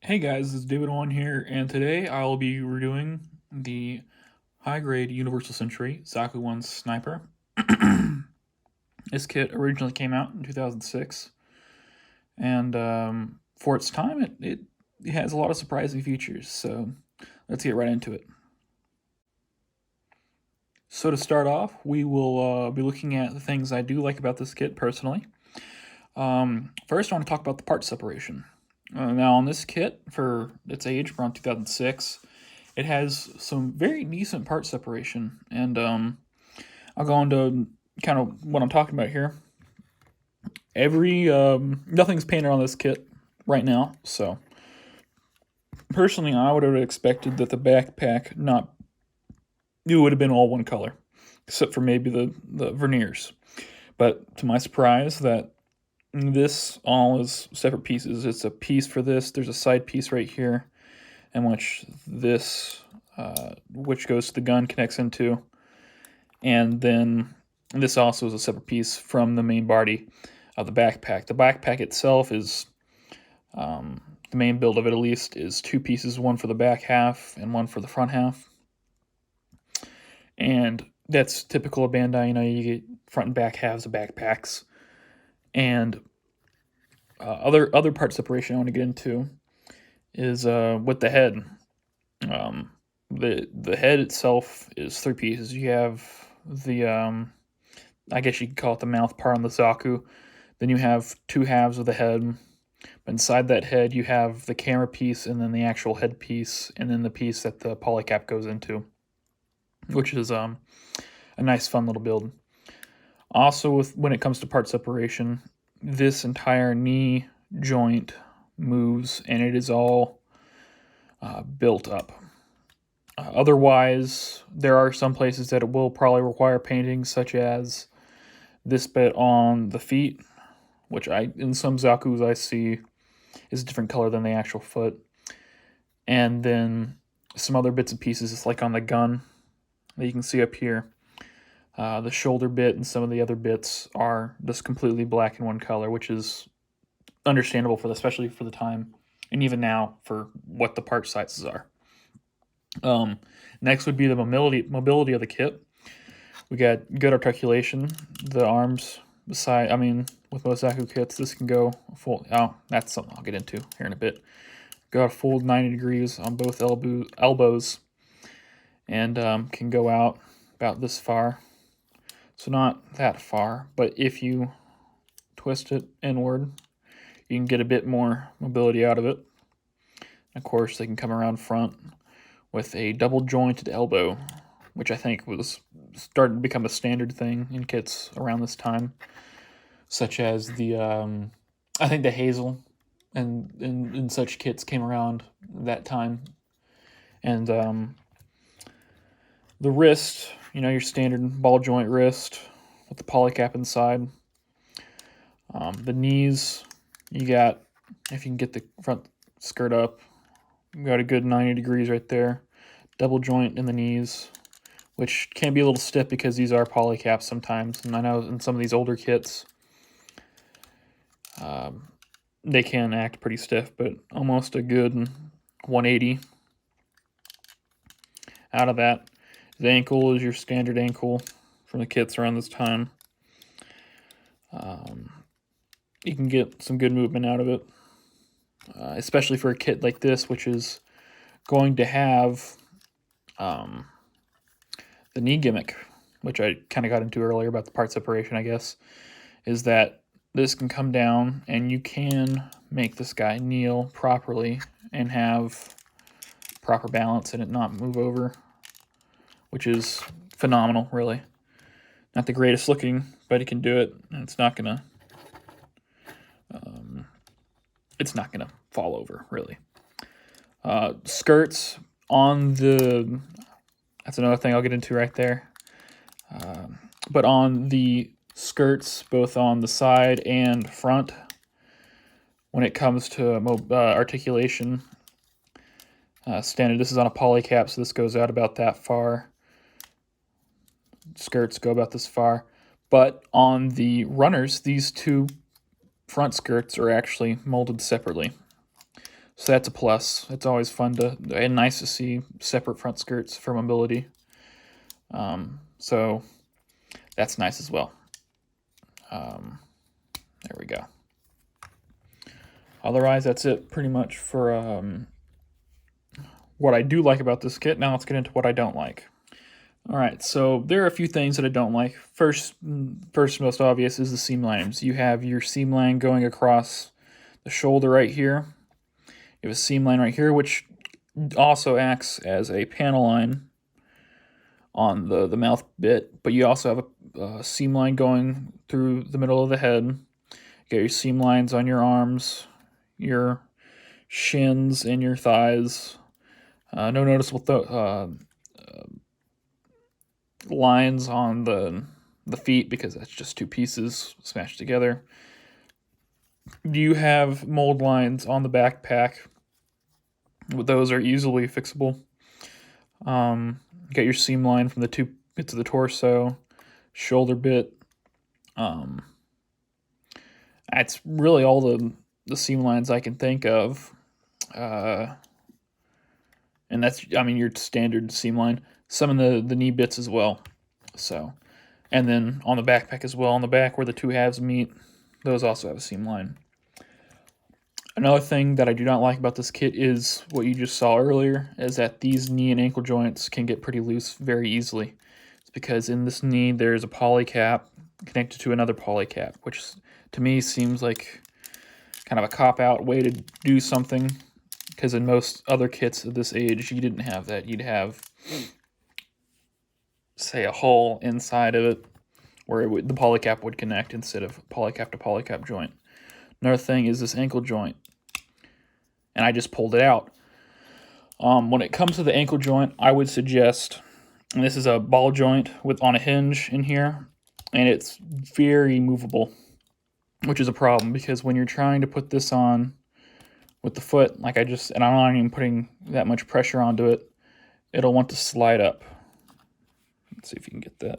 Hey guys, this is David on here, and today I'll be redoing the high-grade Universal Century Zaku 1 Sniper. This kit originally came out in 2006, and for its time, it has a lot of surprising features, so let's get right into it. So to start off, we will be looking at the things I do like about this kit personally. First, I want to talk about the part separation. Now, on this kit, for its age, around 2006, it has some very decent part separation, and I'll go into kind of what I'm talking about here. Nothing's painted on this kit right now, so personally, I would have expected that the backpack it would have been all one color, except for maybe the veneers. But to my surprise, that this all is separate pieces. It's a piece for this. There's a side piece right here, in which which goes to the gun, connects into, and then this also is a separate piece from the main body of the backpack. The backpack itself is, the main build of it at least, is two pieces, one for the back half and one for the front half. And that's typical of Bandai. You know, you get front and back halves of backpacks. And other part separation I want to get into is with the head. The head itself is three pieces. You have the I guess you could call it the mouth part on the Zaku. Then you have two halves of the head. But inside that head, you have the camera piece, and then the actual head piece, and then the piece that the polycap goes into, which is a nice, fun little build. Also, when it comes to part separation, this entire knee joint moves, and it is all built up. Otherwise, there are some places that it will probably require painting, such as this bit on the feet, which in some Zakus I see is a different color than the actual foot. And then some other bits and pieces, like on the gun that you can see up here. The shoulder bit and some of the other bits are just completely black in one color, which is understandable especially for the time, and even now for what the part sizes are. Next would be the mobility of the kit. We got good articulation. The arms, with most Zaku kits, this can go full. Oh, that's something I'll get into here in a bit. Go a full 90 degrees on both elbows, and can go out about this far. So not that far, but if you twist it inward, you can get a bit more mobility out of it. Of course, they can come around front with a double jointed elbow, which I think was starting to become a standard thing in kits around this time, such as I think the Hazel and such kits came around that time. And the wrist, your standard ball joint wrist with the polycap inside. The knees, you got, if you can get the front skirt up, you got a good 90 degrees right there. Double joint in the knees, which can be a little stiff because these are polycaps sometimes. And I know in some of these older kits, they can act pretty stiff, but almost a good 180 out of that. The ankle is your standard ankle from the kits around this time. You can get some good movement out of it, especially for a kit like this, which is going to have the knee gimmick, which I kind of got into earlier about the part separation, I guess, is that this can come down and you can make this guy kneel properly and have proper balance and it not move over, which is phenomenal, really. Not the greatest looking, but it can do it, and it's not gonna fall over, really. Skirts on that's another thing I'll get into right there. But on the skirts, both on the side and front, when it comes to articulation, standard, this is on a polycap, so this goes out about that far. Skirts go about this far. But on the runners, these two front skirts are actually molded separately. So that's a plus. It's always fun and nice to see separate front skirts for mobility. So that's nice as well. There we go. Otherwise, that's it pretty much for what I do like about this kit. Now let's get into what I don't like. All right, so there are a few things that I don't like. First most obvious is the seam lines. You have your seam line going across the shoulder right here. You have a seam line right here, which also acts as a panel line on the mouth bit, but you also have a seam line going through the middle of the head. You got your seam lines on your arms, your shins, and your thighs. No noticeable lines on the feet because that's just two pieces smashed together. You have mold lines on the backpack. Those are easily fixable. You got your seam line from the two bits of the torso, shoulder bit. That's really all the seam lines I can think of. And that's, I mean, your standard seam line. Some of the knee bits as well. So, and then on the backpack as well, on the back where the two halves meet, those also have a seam line. Another thing that I do not like about this kit is what you just saw earlier, is that these knee and ankle joints can get pretty loose very easily. It's because in this knee there's a poly cap connected to another poly cap, which to me seems like kind of a cop-out way to do something, because in most other kits of this age you didn't have that. You'd have, say, a hole inside of it where the polycap would connect instead of polycap to polycap joint. Another thing is this ankle joint, and I just pulled it out. When it comes to the ankle joint, I would suggest, and this is a ball joint on a hinge in here, and it's very movable, which is a problem because when you're trying to put this on with the foot, and I'm not even putting that much pressure onto it, it'll want to slide up. Let's see if you can get that.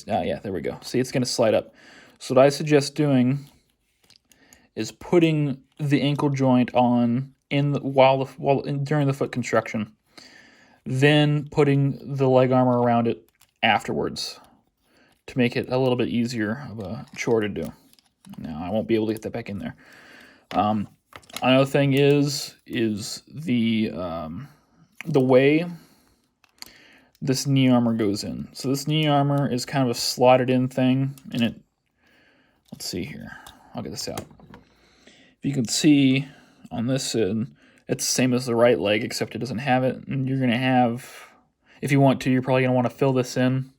Yeah, there we go. See, it's going to slide up. So what I suggest doing is putting the ankle joint on during the foot construction, then putting the leg armor around it afterwards to make it a little bit easier of a chore to do. Now, I won't be able to get that back in there. Another thing is the way this knee armor goes in. So this knee armor is kind of a slotted in thing, and let's see here. I'll get this out. If you can see on this end, it's the same as the right leg, except it doesn't have it. And you're going to have, if you want to, you're probably going to want to fill this in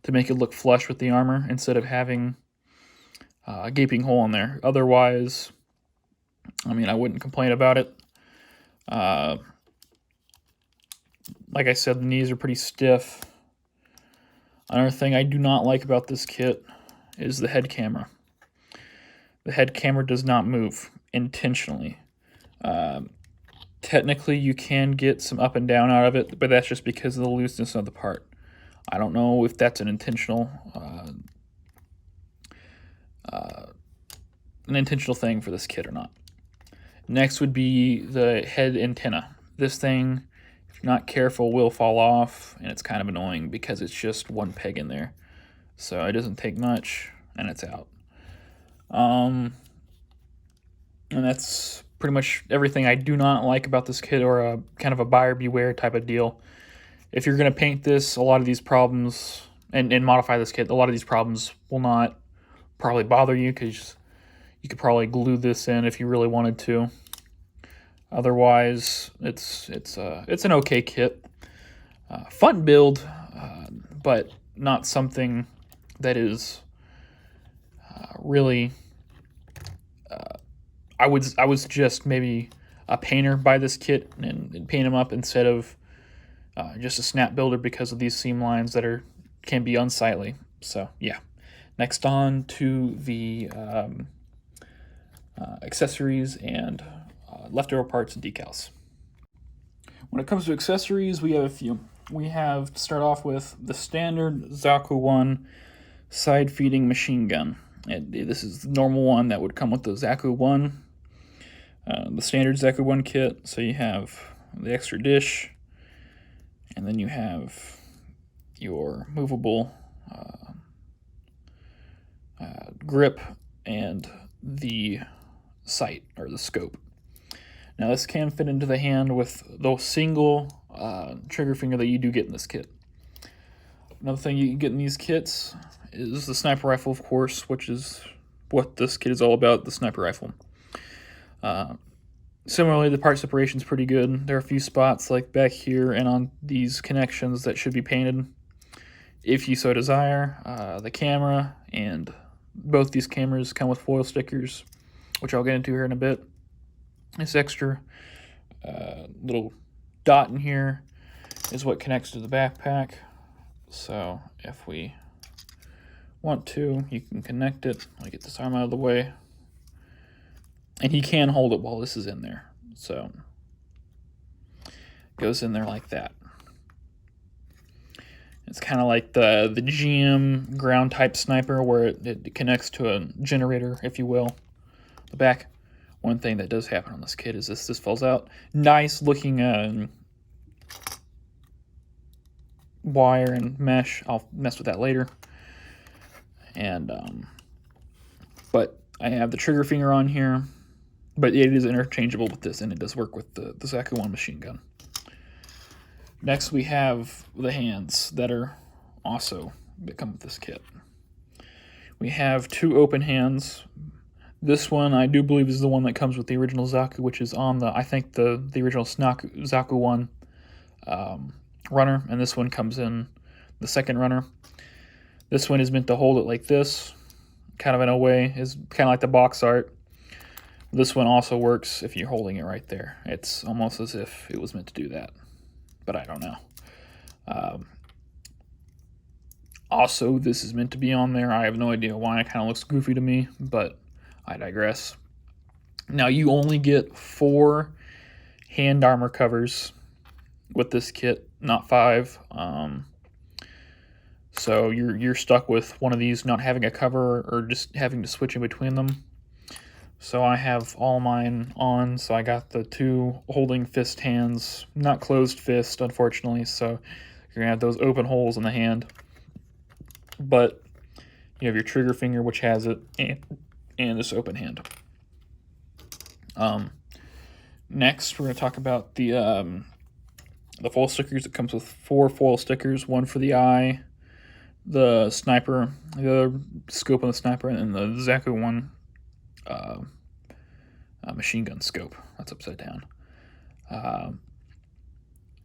to make it look flush with the armor instead of having a gaping hole in there. Otherwise, I mean, I wouldn't complain about it. Like I said, the knees are pretty stiff. Another thing I do not like about this kit is the head camera. The head camera does not move intentionally. Technically, you can get some up and down out of it, but that's just because of the looseness of the part. I don't know if that's an intentional thing for this kit or not. Next would be the head antenna. This thing, if you're not careful, will fall off, and it's kind of annoying because it's just one peg in there. So it doesn't take much, and it's out. And that's pretty much everything I do not like about this kit, or a kind of a buyer beware type of deal. If you're going to paint this, a lot of these problems, and modify this kit, a lot of these problems will not probably bother you, because you could probably glue this in if you really wanted to. Otherwise, it's an okay kit. Fun build, but not something that is really... I would suggest maybe a painter buy this kit and paint them up instead of just a snap builder, because of these seam lines that can be unsightly. So yeah. Next on to the accessories and leftover parts and decals. When it comes to accessories, we have a few. We have to start off with the standard Zaku 1 side-feeding machine gun. This is the normal one that would come with the Zaku 1. the standard Zaku 1 kit. So you have the extra dish, and then you have your movable grip and the sight or the scope. Now this can fit into the hand with the single trigger finger that you do get in this kit. Another thing you can get in these kits is the sniper rifle, of course, which is what this kit is all about, the sniper rifle. Similarly, the part separation is pretty good. There are a few spots like back here and on these connections that should be painted if you so desire. The camera and both these cameras come with foil stickers, which I'll get into here in a bit. This extra little dot in here is what connects to the backpack. So if we want to, you can connect it. Let me get this arm out of the way. And he can hold it while this is in there. So it goes in there like that. It's kind of like the GM ground type sniper where it connects to a generator, if you will. The back. One thing that does happen on this kit is this falls out. Nice looking wire and mesh. I'll mess with that later. And but I have the trigger finger on here, but it is interchangeable with this, and it does work with the Zaku 1 machine gun. Next we have the hands that come with this kit. We have 2 open hands. This one I do believe is the one that comes with the original Zaku, which is on the original Zaku 1 runner, and this one comes in the second runner. This one is meant to hold it like this, kind of in a way, is kind of like the box art. This one also works if you're holding it right there. It's almost as if it was meant to do that, but I don't know. Also, this is meant to be on there. I have no idea why. It kind of looks goofy to me, but I digress. Now, you only get 4 hand armor covers with this kit, not 5. So you're stuck with one of these not having a cover or just having to switch in between them. So I have all mine on, so I got the 2 holding fist hands, not closed fist, unfortunately, so you're going to have those open holes in the hand. But you have your trigger finger, which has it, and this open hand. Next, we're going to talk about the foil stickers. It comes with 4 foil stickers, one for the eye, the sniper, the scope on the sniper, and the Zaku 1 machine gun scope. That's upside down.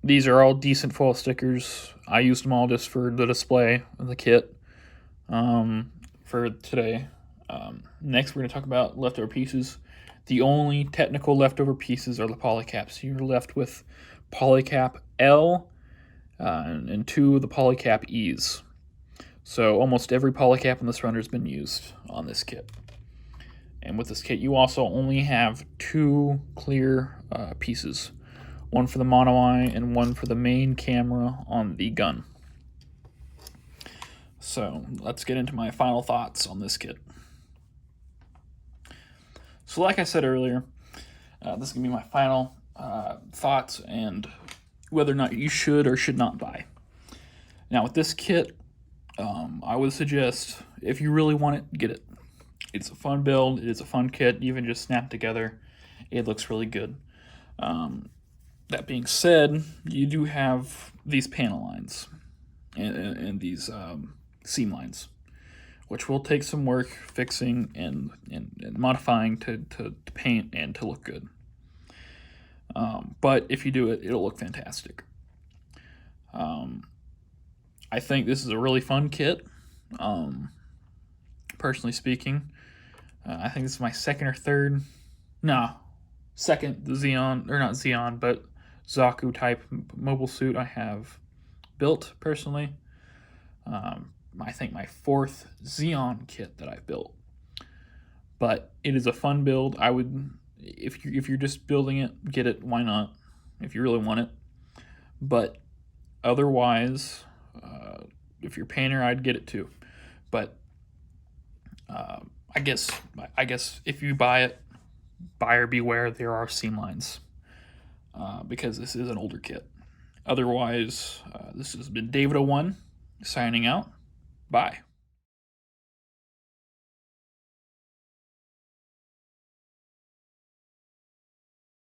These are all decent foil stickers. I used them all just for the display of the kit for today. Next, we're going to talk about leftover pieces. The only technical leftover pieces are the polycaps. You're left with polycap L and 2 of the polycap E's. So almost every polycap in this runner has been used on this kit. And with this kit, you also only have 2 clear pieces. One for the mono eye and one for the main camera on the gun. So let's get into my final thoughts on this kit. So like I said earlier, this is going to be my final thoughts and whether or not you should or should not buy. Now with this kit, I would suggest if you really want it, get it. It's a fun build. It is a fun kit. Even just snapped together, it looks really good. That being said, you do have these panel lines and these seam lines, which will take some work fixing and modifying to paint and to look good. But if you do it, it'll look fantastic. I think this is a really fun kit. Personally speaking, I think this is my second Xeon, or not Xeon, but Zaku type mobile suit I have built personally. I think my 4th Xeon kit that I've built. But it is a fun build. I would, if you're just building it, get it. Why not? If you really want it. But otherwise, if you're a painter, I'd get it too. But I guess if you buy it, buyer beware, there are seam lines because this is an older kit. Otherwise, this has been David01 signing out. Bye.